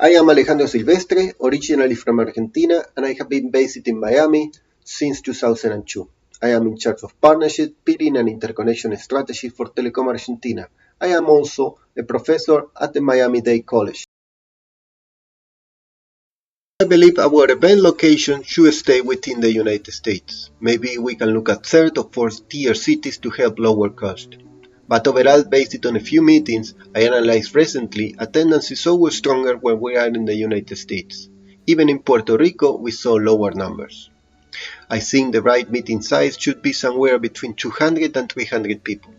I am Alejandro Silvestre, originally from Argentina, and I have been based in Miami since 2002. I am in charge of partnership, bidding, and interconnection strategy for Telecom Argentina. I am also a professor at the Miami-Dade College. I believe our event location should stay within the United States. Maybe we can look at third or fourth tier cities to help lower cost. But overall, based on a few meetings I analyzed recently, attendance is always stronger when we are in the United States. Even in Puerto Rico, we saw lower numbers. I think the right meeting size should be somewhere between 200 and 300 people.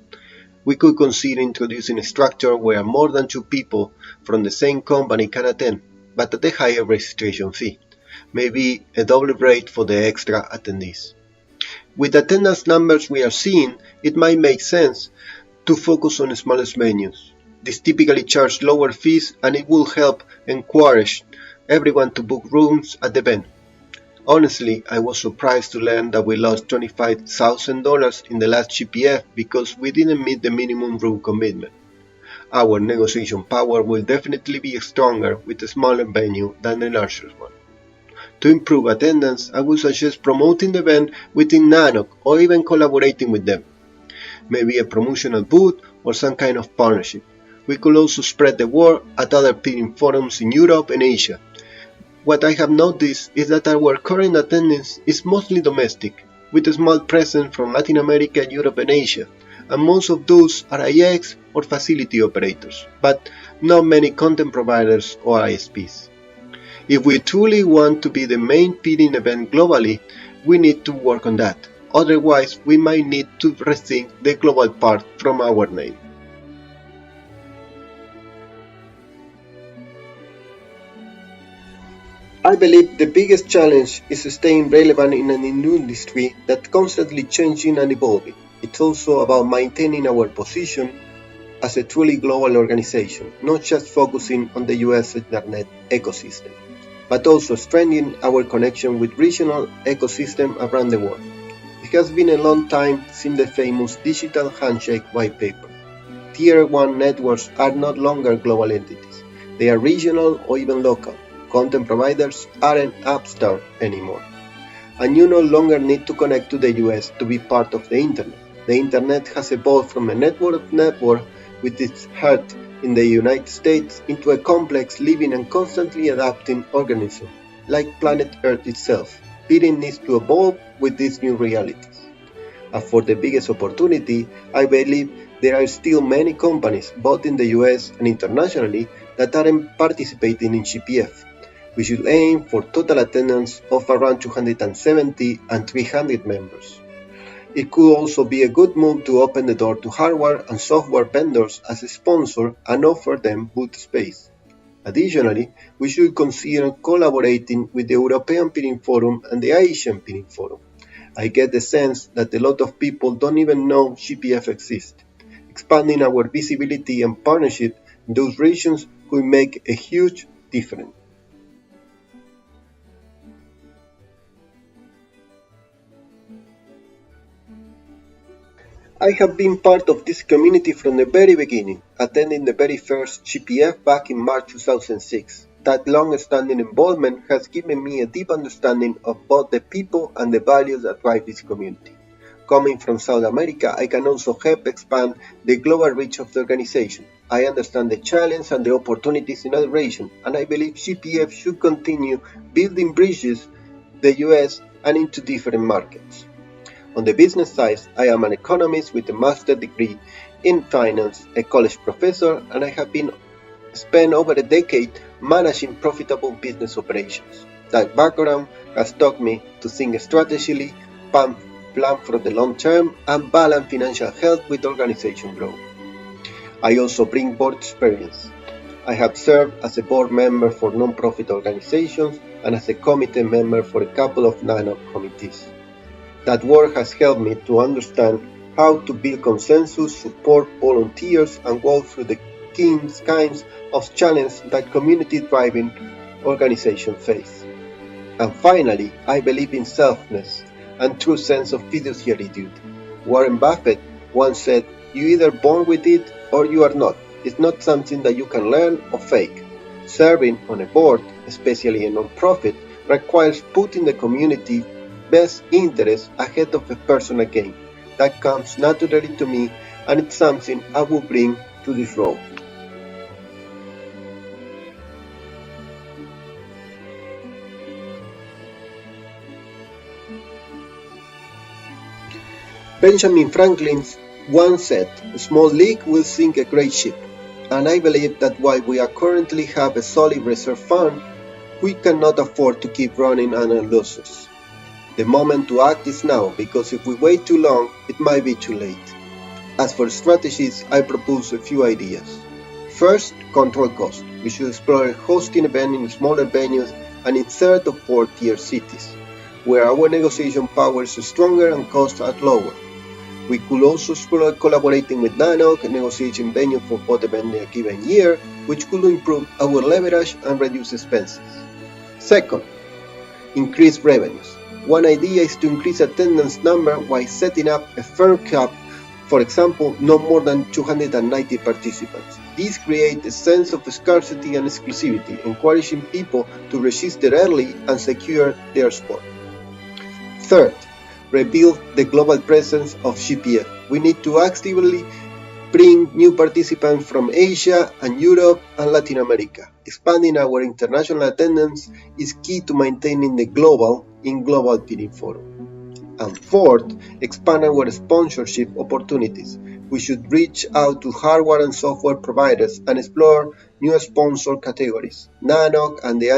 We could consider introducing a structure where more than 2 people from the same company can attend, but at a higher registration fee, maybe a double rate for the extra attendees. With the attendance numbers we are seeing, it might make sense to focus on smallest venues. These typically charge lower fees and it will help encourage everyone to book rooms at the event. Honestly, I was surprised to learn that we lost $25,000 in the last GPF because we didn't meet the minimum room commitment. Our negotiation power will definitely be stronger with a smaller venue than a larger one. To improve attendance, I would suggest promoting the event within NANOC or even collaborating with them. Maybe a promotional booth or some kind of partnership. We could also spread the word at other peering forums in Europe and Asia. What I have noticed is that our current attendance is mostly domestic, with a small presence from Latin America, Europe and Asia, and most of those are IX or facility operators, but not many content providers or ISPs. If we truly want to be the main peering event globally, we need to work on that. Otherwise, we might need to rethink the global part from our name. I believe the biggest challenge is staying relevant in an industry that's constantly changing and evolving. It's also about maintaining our position as a truly global organization, not just focusing on the US internet ecosystem, but also strengthening our connection with regional ecosystems around the world. It has been a long time since the famous Digital Handshake white paper. Tier 1 networks are no longer global entities. They are regional or even local. Content providers aren't upstart anymore. And you no longer need to connect to the US to be part of the Internet. The Internet has evolved from a network with its heart in the United States into a complex, living and constantly adapting organism, like planet Earth itself. Peering needs to evolve with these new realities. As for the biggest opportunity, I believe there are still many companies, both in the US and internationally, that aren't participating in GPF. We should aim for total attendance of around 270 and 300 members. It could also be a good move to open the door to hardware and software vendors as a sponsor and offer them booth space. Additionally, we should consider collaborating with the European Peering Forum and the Asian Peering Forum. I get the sense that a lot of people don't even know GPF exists. Expanding our visibility and partnership in those regions could make a huge difference. I have been part of this community from the very beginning, attending the very first GPF back in March 2006. That long-standing involvement has given me a deep understanding of both the people and the values that drive this community. Coming from South America, I can also help expand the global reach of the organization. I understand the challenges and the opportunities in other regions, and I believe GPF should continue building bridges the US and into different markets. On the business side, I am an economist with a master's degree in finance, a college professor, and I have spent over a decade managing profitable business operations. That background has taught me to think strategically, plan for the long term, and balance financial health with organization growth. I also bring board experience. I have served as a board member for non-profit organizations and as a committee member for a couple of NANOC committees. That work has helped me to understand how to build consensus, support volunteers, and walk through the kinds of challenges that community-driven organizations face. And finally, I believe in selflessness and true sense of fiduciary duty. Warren Buffett once said, "You're either born with it or you are not. It's not something that you can learn or fake." Serving on a board, especially a non-profit, requires putting the community best interest ahead of a personal gain. That comes naturally to me, and it's something I will bring to this role. Benjamin Franklin once said, "A small leak will sink a great ship." And I believe that while we currently have a solid reserve fund, we cannot afford to keep running on our losses. The moment to act is now, because if we wait too long, it might be too late. As for strategies, I propose a few ideas. First, control cost. We should explore hosting events in smaller venues and in third or fourth tier cities, where our negotiation power is stronger and costs are lower. We could also explore collaborating with NANOC, a negotiation venue for both events in a given year, which could improve our leverage and reduce expenses. Second, increase revenues. One idea is to increase attendance number while setting up a firm cap, for example, no more than 290 participants. This creates a sense of scarcity and exclusivity, encouraging people to register early and secure their spot. Third, rebuild the global presence of GPF. We need to actively bring new participants from Asia and Europe and Latin America. Expanding our international attendance is key to maintaining the global bidding forum. And fourth, expand our sponsorship opportunities. We should reach out to hardware and software providers and explore new sponsor categories. NANOC and the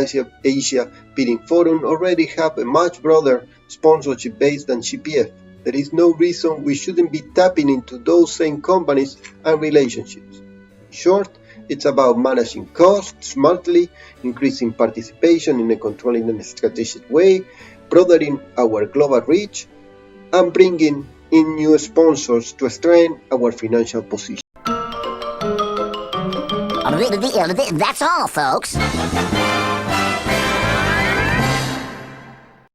Asia Bidding Forum already have a much broader sponsorship base than GPF. There is no reason we shouldn't be tapping into those same companies and relationships. In short, it's about managing costs smartly, increasing participation in a controlled and strategic way, broadening our global reach, and bringing in new sponsors to strengthen our financial position. That's all, folks.